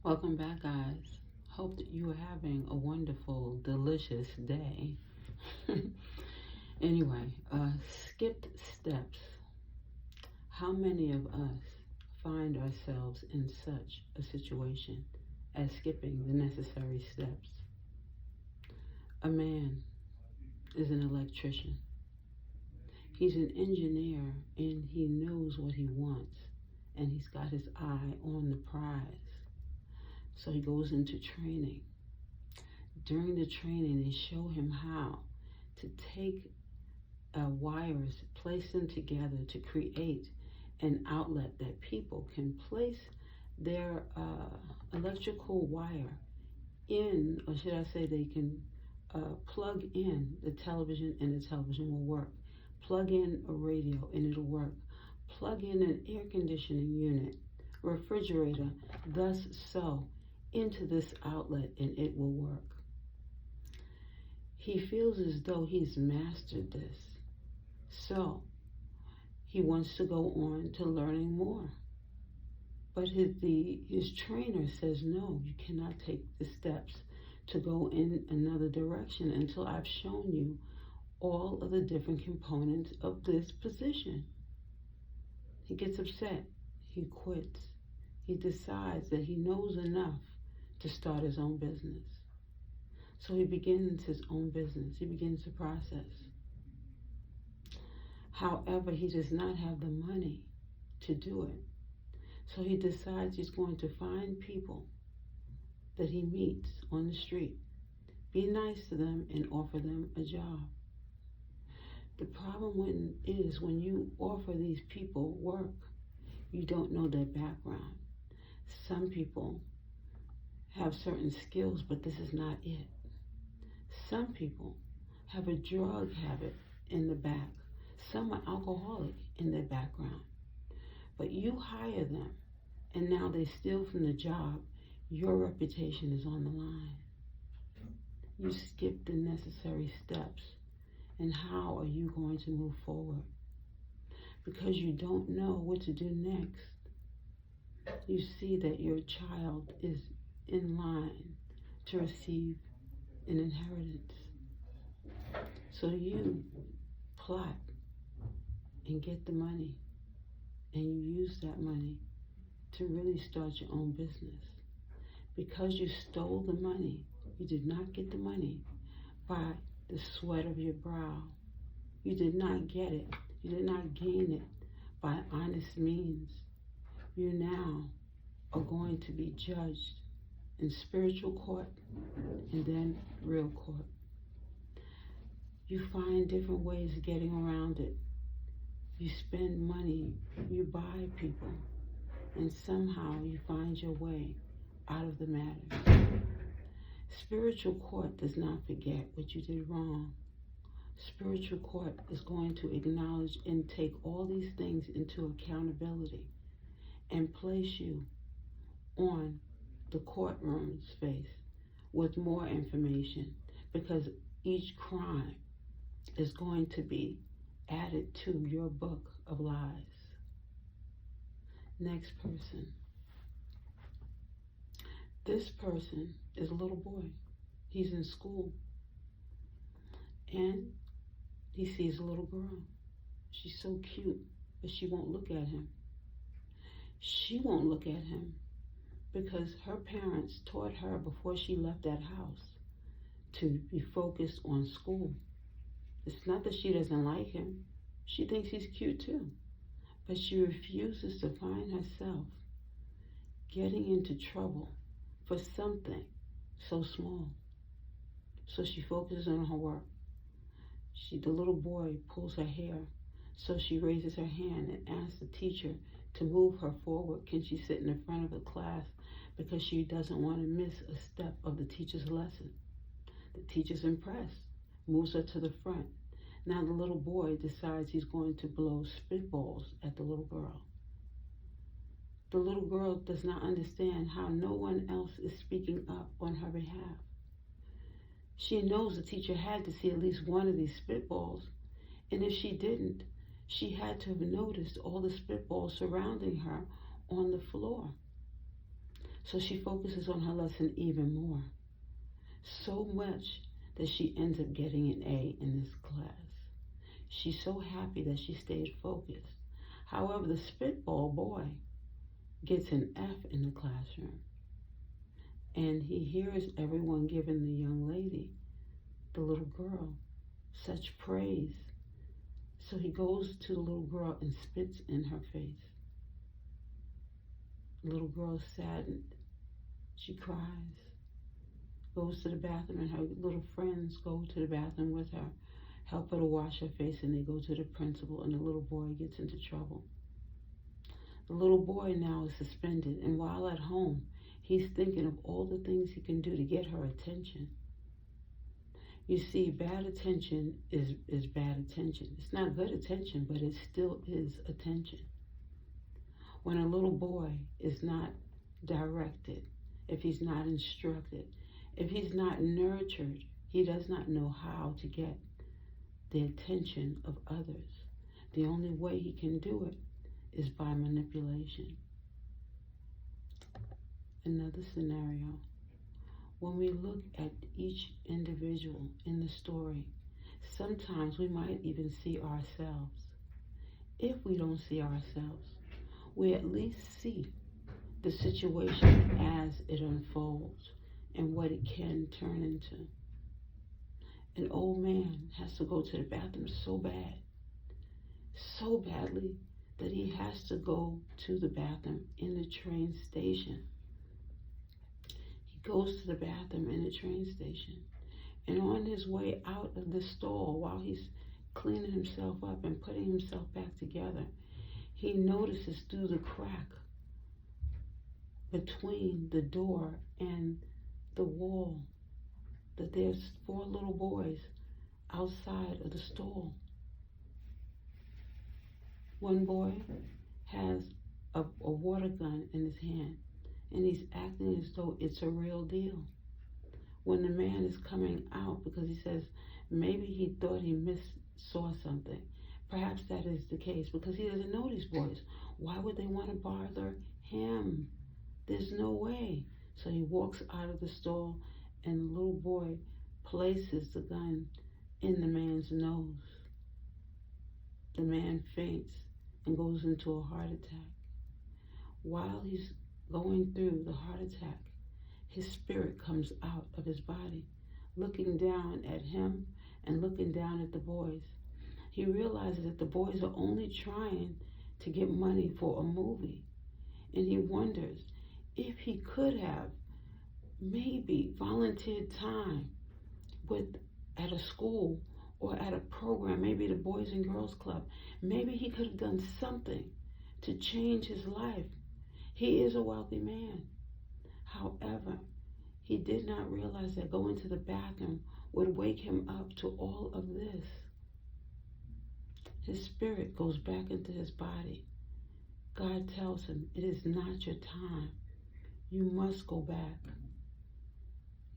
Welcome back, guys. Hope that you are having a wonderful, delicious day. Anyway, skipped steps. How many of us find ourselves in such a situation as skipping the necessary steps? A man is an electrician. He's an engineer and he knows what he wants and he's got his eye on the prize. So he goes into training. During the training, they show him how to take wires, place them together to create an outlet that people can place their electrical wire in, or should I say they can plug in the television and the television will work. Plug in a radio and it'll work. Plug in an air conditioning unit, refrigerator, thus so, into this outlet and it will work. He feels as though he's mastered this. So he wants to go on to learning more. But his trainer says, no, you cannot take the steps to go in another direction until I've shown you all of the different components of this position. He gets upset. He quits. He decides that he knows enough to start his own business. So he begins his own business. He begins the process. However, he does not have the money to do it. So he decides he's going to find people that he meets on the street, be nice to them, and offer them a job. The problem is when you offer these people work, you don't know their background. Some people have certain skills, but this is not it. Some people have a drug habit in the back. Some are alcoholic in their background. But you hire them, and now they steal from the job. Your reputation is on the line. You skip the necessary steps. And how are you going to move forward? Because you don't know what to do next. You see that your child is in line to receive an inheritance. So you plot and get the money, and you use that money to really start your own business. Because you stole the money, you did not get the money by the sweat of your brow. You did not get it. You did not gain it by honest means. You now are going to be judged in spiritual court and then real court. You find different ways of getting around it. You spend money, you buy people, and somehow you find your way out of the matter. Spiritual court does not forget what you did wrong. Spiritual court is going to acknowledge and take all these things into accountability and place you on the courtroom space with more information, because each crime is going to be added to your book of lies. Next person. This person is a little boy. He's in school. And he sees a little girl. She's so cute, but she won't look at him. She won't look at him because her parents taught her before she left that house to be focused on school. It's not that she doesn't like him. She thinks he's cute too. But she refuses to find herself getting into trouble for something so small. So she focuses on her work. The little boy pulls her hair, so she raises her hand and asks the teacher to move her forward. Can she sit in the front of the class? Because she doesn't want to miss a step of the teacher's lesson. The teacher's impressed, moves her to the front. Now the little boy decides he's going to blow spitballs at the little girl. The little girl does not understand how no one else is speaking up on her behalf. She knows the teacher had to see at least one of these spitballs, and if she didn't, she had to have noticed all the spitballs surrounding her on the floor. So she focuses on her lesson even more. So much that she ends up getting an A in this class. She's so happy that she stayed focused. However, the spitball boy gets an F in the classroom. And he hears everyone giving the young lady, the little girl, such praise. So he goes to the little girl and spits in her face. The little girl is saddened. She cries, goes to the bathroom, and her little friends go to the bathroom with her, help her to wash her face, and they go to the principal, and the little boy gets into trouble. The little boy now is suspended, and while at home, he's thinking of all the things he can do to get her attention. You see, bad attention is bad attention. It's not good attention, but it still is attention. When a little boy is not directed, if he's not instructed, if he's not nurtured, he does not know how to get the attention of others. The only way he can do it is by manipulation. Another scenario. When we look at each individual in the story, sometimes we might even see ourselves. If we don't see ourselves, we at least see the situation as it unfolds and what it can turn into. An old man has to go to the bathroom so badly, that he has to go to the bathroom in the train station. He goes to the bathroom in the train station, and on his way out of the stall, while he's cleaning himself up and putting himself back together, he notices through the crack between the door and the wall that there's 4 little boys outside of the stall. One boy has a water gun in his hand, and he's acting as though it's a real deal. When the man is coming out, because he says maybe he thought he saw something. Perhaps that is the case, because he doesn't know these boys. Why would they want to bother him? There's no way. So he walks out of the stall, and the little boy places the gun in the man's nose. The man faints and goes into a heart attack. While he's going through the heart attack, his spirit comes out of his body, looking down at him and looking down at the boys. He realizes that the boys are only trying to get money for a movie, and he wonders if he could have maybe volunteered time at a school or at a program, maybe the Boys and Girls Club. Maybe he could have done something to change his life. He is a wealthy man. However, he did not realize that going to the bathroom would wake him up to all of this. His spirit goes back into his body. God tells him, it is not your time. You must go back.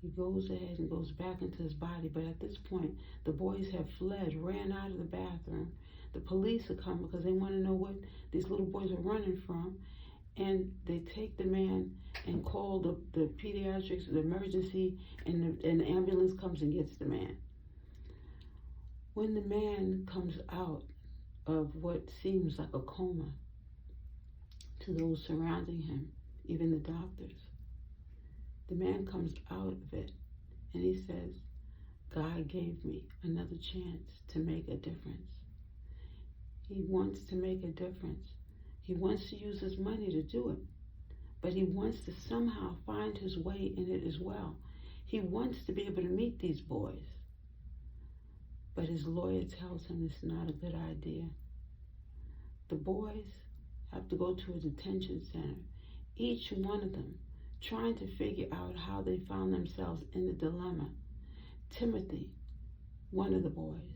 He goes ahead and goes back into his body, but at this point, the boys have fled, ran out of the bathroom. The police are coming because they want to know what these little boys are running from, and they take the man and call the pediatrics, the emergency, and the ambulance comes and gets the man. When the man comes out of what seems like a coma to those surrounding him, even the doctors, the man comes out of it and he says, God gave me another chance to make a difference. He wants to make a difference. He wants to use his money to do it, but he wants to somehow find his way in it as well. He wants to be able to meet these boys, but his lawyer tells him it's not a good idea. The boys have to go to a detention center, each one of them trying to figure out how they found themselves in the dilemma. Timothy, one of the boys,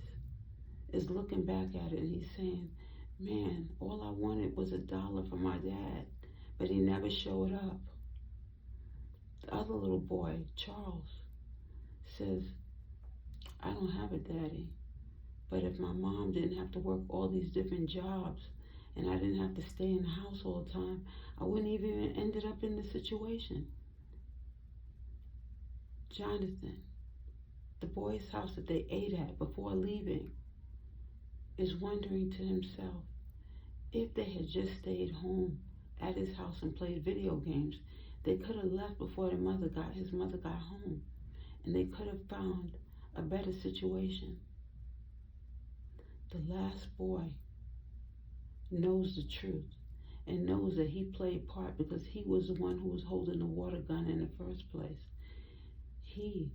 is looking back at it and he's saying, man, all I wanted was $1 from my dad, but he never showed up. The other little boy, Charles, says, I don't have a daddy, but if my mom didn't have to work all these different jobs and I didn't have to stay in the house all the time, I wouldn't even ended up in the situation. Jonathan, the boy's house that they ate at before leaving, is wondering to himself, if they had just stayed home at his house and played video games, they could have left before his mother got home, and they could have found a better situation. The last boy knows the truth and knows that he played part because he was the one who was holding the water gun in the first place. He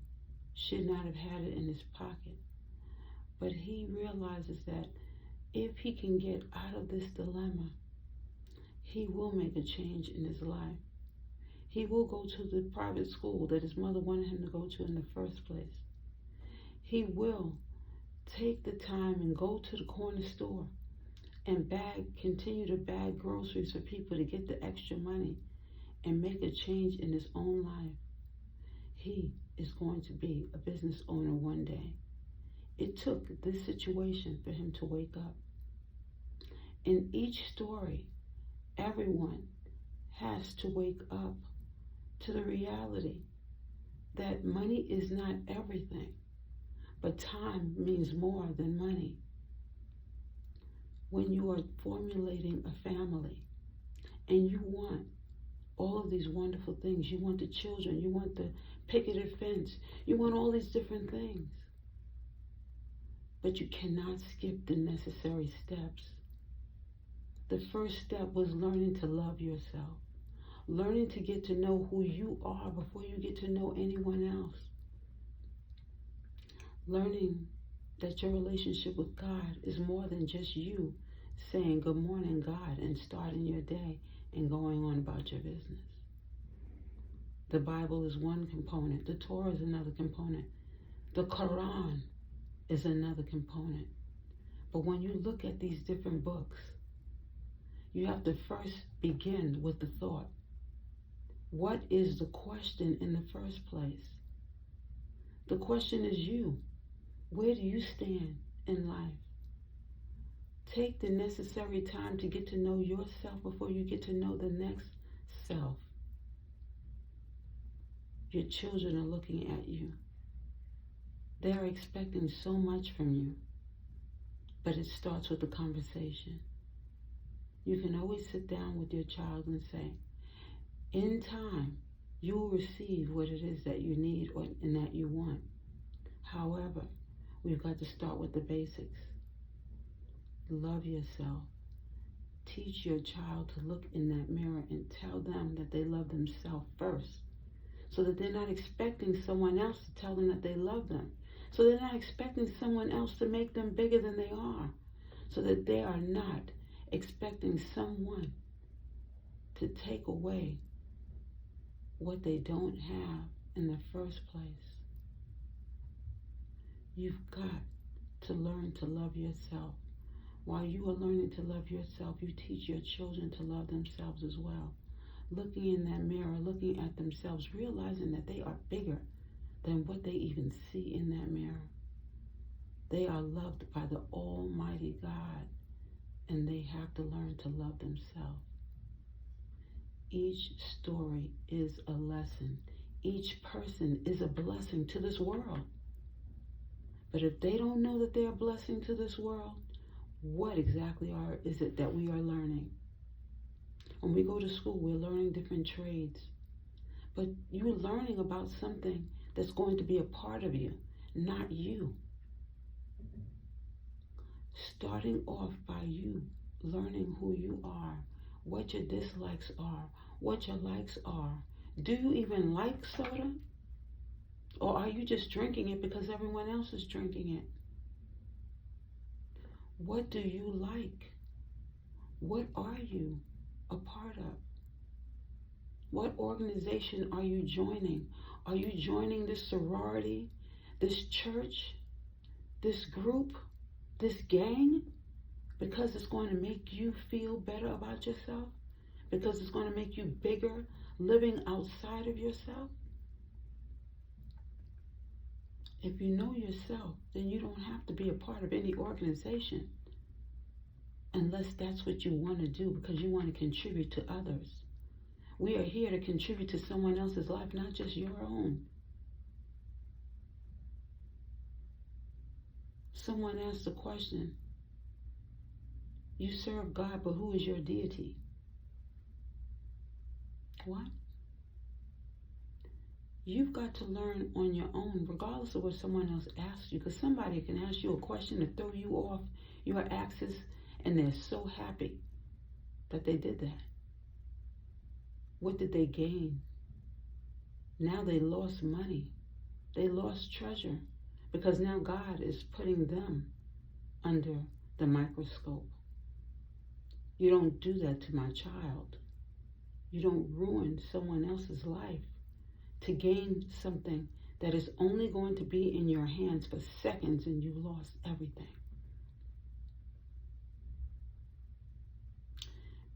should not have had it in his pocket, but he realizes that if he can get out of this dilemma, he will make a change in his life. He will go to the private school that his mother wanted him to go to in the first place. He will take the time and go to the corner store and continue to bag groceries for people to get the extra money and make a change in his own life. He is going to be a business owner one day. It took this situation for him to wake up. In each story, everyone has to wake up to the reality that money is not everything, but time means more than money. When you are formulating a family and you want all of these wonderful things, you want the children, you want the picketed fence, you want all these different things, but you cannot skip the necessary steps. The first step was learning to love yourself, learning to get to know who you are before you get to know anyone else, learning that your relationship with God is more than just you saying good morning, God, and starting your day and going on about your business. The Bible is one component. The Torah is another component. The Quran is another component. But when you look at these different books, you have to first begin with the thought. What is the question in the first place? The question is you. Where do you stand in life? Take the necessary time to get to know yourself before you get to know the next self. Your children are looking at you. They are expecting so much from you, but it starts with a conversation. You can always sit down with your child and say, in time, you will receive what it is that you need and that you want. However, we've got to start with the basics. Love yourself. Teach your child to look in that mirror and tell them that they love themselves first, so that they're not expecting someone else to tell them that they love them. So they're not expecting someone else to make them bigger than they are, so that they are not expecting someone to take away what they don't have in the first place. You've got to learn to love yourself. While you are learning to love yourself, you teach your children to love themselves as well. Looking in that mirror, looking at themselves, realizing that they are bigger than what they even see in that mirror. They are loved by the Almighty God, and they have to learn to love themselves. Each story is a lesson. Each person is a blessing to this world. But if they don't know that they're a blessing to this world, what exactly is it that we are learning? When we go to school, we're learning different trades. But you're learning about something that's going to be a part of you, not you. Starting off by you learning who you are, what your dislikes are, what your likes are. Do you even like soda? Or are you just drinking it because everyone else is drinking it? What do you like? What are you a part of? What organization are you joining? Are you joining this sorority, this church, this group, this gang? Because it's going to make you feel better about yourself? Because it's going to make you bigger living outside of yourself? If you know yourself, then you don't have to be a part of any organization unless that's what you want to do because you want to contribute to others. We are here to contribute to someone else's life, not just your own. Someone asked the question, you serve God, but who is your deity? What? You've got to learn on your own, regardless of what someone else asks you, because somebody can ask you a question to throw you off your axis, and they're so happy that they did that. What did they gain? Now they lost money. They lost treasure, because now God is putting them under the microscope. You don't do that to my child. You don't ruin someone else's life to gain something that is only going to be in your hands for seconds, and you've lost everything.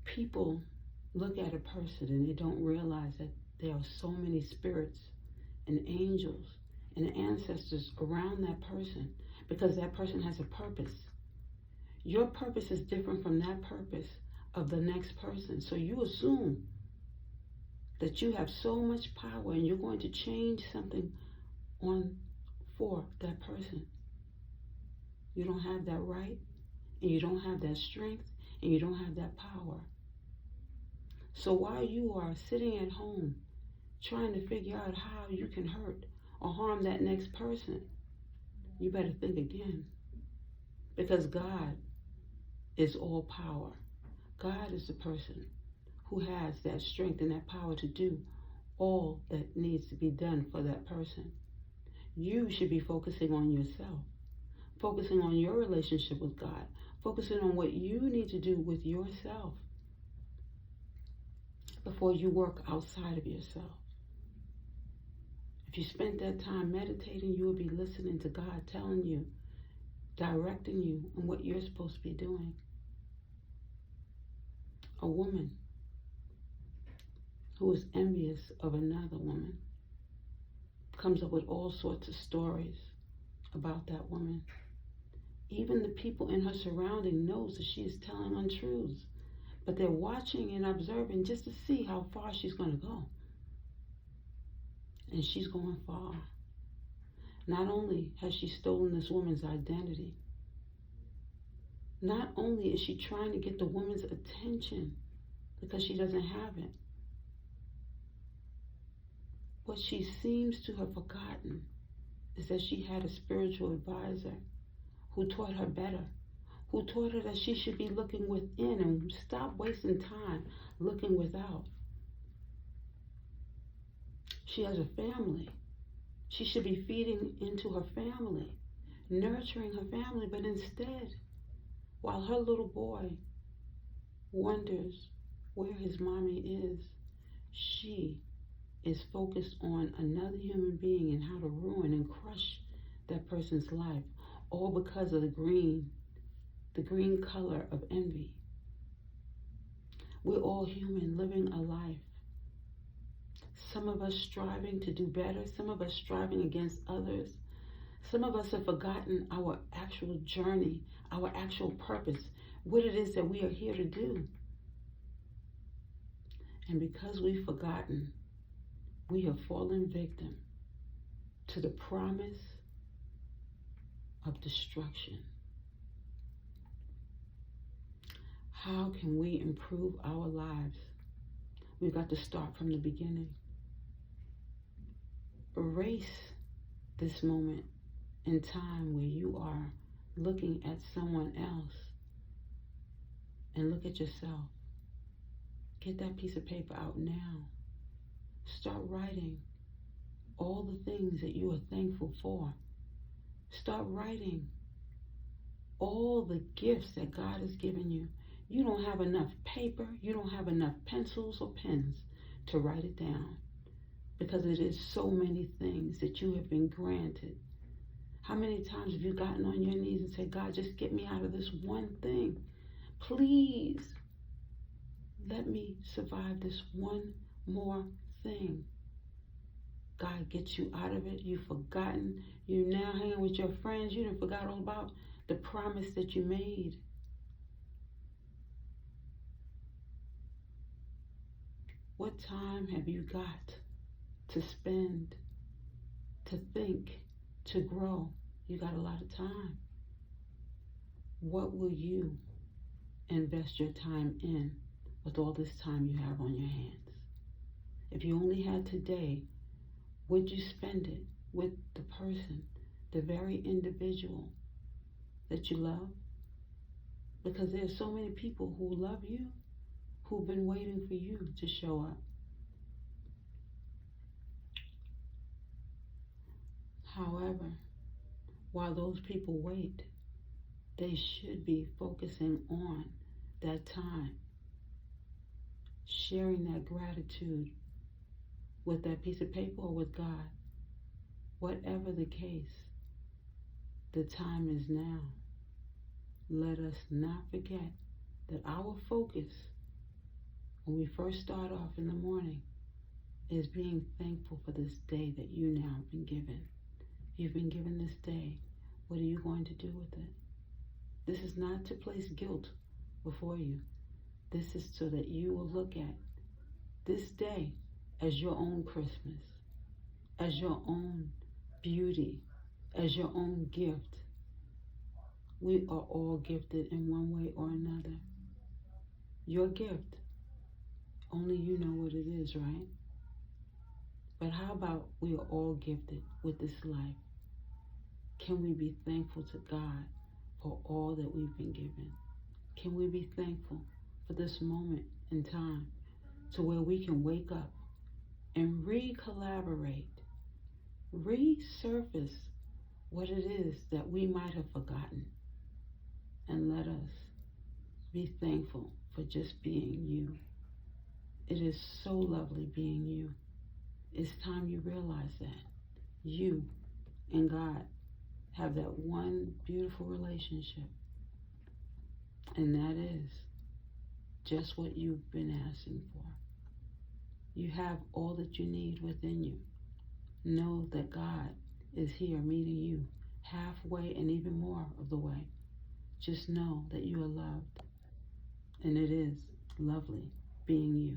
People look at a person and they don't realize that there are so many spirits and angels and ancestors around that person, because that person has a purpose. Your purpose is different from that purpose of the next person. So you assume that you have so much power and you're going to change something for that person. You don't have that right, and you don't have that strength, and you don't have that power. So while you are sitting at home trying to figure out how you can hurt or harm that next person, you better think again. Because God is all power. God is the person who has that strength and that power to do all that needs to be done for that person. You should be focusing on yourself, focusing on your relationship with God, focusing on what you need to do with yourself before you work outside of yourself. If you spent that time meditating, you will be listening to God telling you, directing you on what you're supposed to be doing. A woman who is envious of another woman comes up with all sorts of stories about that woman. Even the people in her surrounding knows that she is telling untruths, but they're watching and observing just to see how far she's going to go. And she's going far. Not only has she stolen this woman's identity, not only is she trying to get the woman's attention because she doesn't have it, what she seems to have forgotten is that she had a spiritual advisor who taught her better, who taught her that she should be looking within and stop wasting time looking without. She has a family. She should be feeding into her family, nurturing her family, but instead, while her little boy wonders where his mommy is, she is focused on another human being and how to ruin and crush that person's life, all because of the green color of envy. We're all human, living a life. Some of us striving to do better, some of us striving against others. Some of us have forgotten our actual journey, our actual purpose, what it is that we are here to do. And because we've forgotten, we have fallen victim to the promise of destruction. How can we improve our lives? We've got to start from the beginning. Erase this moment in time where you are looking at someone else and look at yourself. Get that piece of paper out now. Start writing all the things that you are thankful for. Start writing all the gifts that God has given you. You don't have enough paper, you don't have enough pencils or pens to write it down, because it is so many things that you have been granted. How many times have you gotten on your knees and said, God, just get me out of this one thing. Please, let me survive this one more thing. God gets you out of it. You've forgotten. You're now hanging with your friends. You done forgot all about the promise that you made. What time have you got to spend, to think, to grow? You got a lot of time. What will you invest your time in with all this time you have on your hands? If you only had today, would you spend it with the person, the very individual that you love? Because there's so many people who love you, who've been waiting for you to show up. However, while those people wait, they should be focusing on that time, sharing that gratitude with that piece of paper or with God. Whatever the case, the time is now. Let us not forget that our focus when we first start off in the morning is being thankful for this day that you now have been given. You've been given this day. What are you going to do with it? This is not to place guilt before you. This is so that you will look at this day as your own Christmas, as your own beauty, as your own gift. We are all gifted in one way or another. Your gift, only you know what it is, right? But how about we are all gifted with this life? Can we be thankful to God for all that we've been given? Can we be thankful for this moment in time to where we can wake up and re-collaborate, resurface what it is that we might have forgotten, and let us be thankful for just being you. It is so lovely being you. It's time you realize that you and God have that one beautiful relationship, and that is just what you've been asking for. You have all that you need within you. Know that God is here meeting you halfway and even more of the way. Just know that you are loved, and it is lovely being you.